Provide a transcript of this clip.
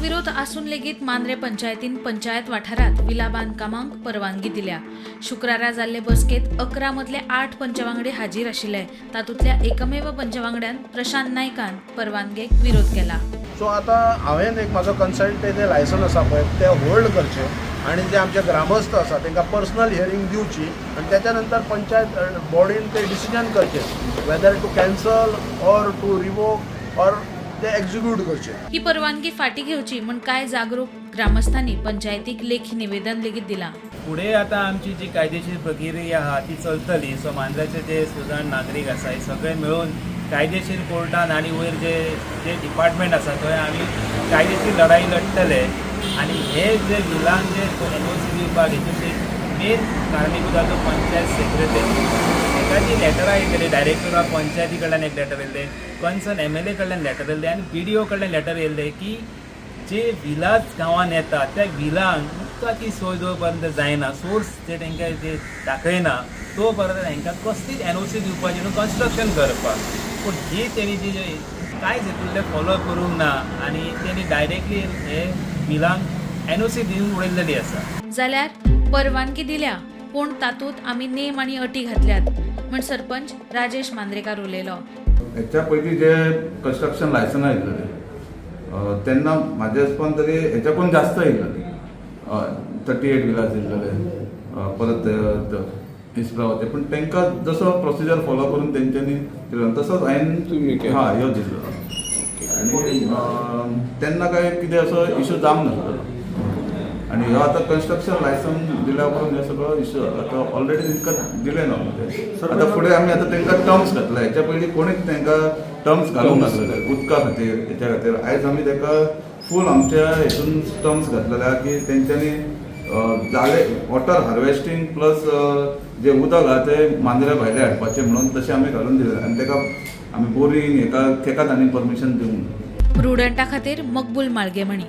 विरोध आसून लेगीत मांद्रे पंचायतीन पंचायत वाठारात विला बांदकामांक परवानगी दिल्या। शुक्रारा जाल्ले बसकेत 11 मदले 8 पंचवांगडी हाजीर आशिल्ले। तातूंतल्या एकमेव पंचवांगड्यान प्रशांत नायकान परवानगेक विरोध केला। सो आता हांवें एक म्हाजो कन्सल्टेंट लायसन आसा पळय ते होल्ड करचे आणि जे आमचे ग्रामस्थ आसा तांकां पर्सनल हियरिंग दिवची आणि त्याच्या नंतर पंचायत बॉडीन ते डिसिजन करचे whether to cancel or to revoke or ते एक्झिक्यूट करचे। ही परवानगी फाटी घेवची म्हण काय जागरूक ग्रामस्थांनी पंचायतीक लेखी निवेदन लेगीत दिला। पुढे आता आमची जी कायदेशीर प्रक्रिया आहा ती चलतली। सो मांद्राचे जे सुजाण नागरीक आसा हे सगळे मिळून कायदेशीर कोर्टान आणि वयर जे डिपार्टमेंट आसा थंय आमी कायदेशीर लढाई लढतले आणि हे जे विलांक जे एनओसी दिवपाक हेतून मेन कारणीभूत आसा तो पंचायत सेक्रेटरी। ताका ती लेटरां येयलेली डायरेक्टर ऑफ पंचायती कडल्यान एक लेटर येयल्लें, कन्सर्न MLA कडल्यान लेटर येयल्लें आणि BDO कडल्यान लेटर येयल्लें की जे विलाज गांवांत येता त्या विलांक उदकाची सोय जो पर्यंत जायना, सोर्स जे तांकां जे दाखयना तो पर्यंत तांकां कसलीच एनओसी दिवपाची न्हू कन्स्ट्रक्शन करपाक। पूण ही तेणी जी कांयच हेतूंतले फॉलो करूंक ना आनी तेणी डायरेक्टली हे विलांक एनओसी दिवन उडयल्लेली आसा। जाल्यार परवानगी दिल्या पूण तातूंत आमी नेम आनी अटी घातल्यात म्हण सरपंच राजेश मांद्रेकार उलयलो। हेच्या पयलीं जे कन्स्ट्रक्शन लायसनां येयल्लें तेन्ना म्हाजे हिसपान तरी हेच्याकून जास्त येयल्लें 38 विलाज येयल्लेले परत इस्प्रावाचे, पूण तांकां जसो प्रोसिजर फॉलो करून तेंच्यांनी केलो तसोच हांवें ह्यो दिल्लो आनी तेन्ना काय कितें असो इश्यू जावंक नासलो आणि ह्यो आतां कन्स्ट्रक्शन लायसन दिल्या उपरांत हे सगळो इश्यू आतां ऑलरेडी तांकां दिलें न्हू। आतां फुडें आमी आतां तांकां टर्म्स घातला। हेच्या पयलीं कोणीच तांकां टर्म्स घालूंक नासलेले उदका खातीर हेच्या खातीर। आयज आमी ताका फूल आमच्या हेतून टर्म्स घातलेल्या की तेंच्यांनी जाले वॉटर हार्वेस्टिंग प्लस जे उदक आहा ते मांद्रे भायले हाडपाचें म्हणून तशें आमी घालून दिलें आनी ताका आमी बोरींग हेका तांणी परमिशन दिवंक ना। प्रुडंटा खातीर मकबूल माळगेमणी।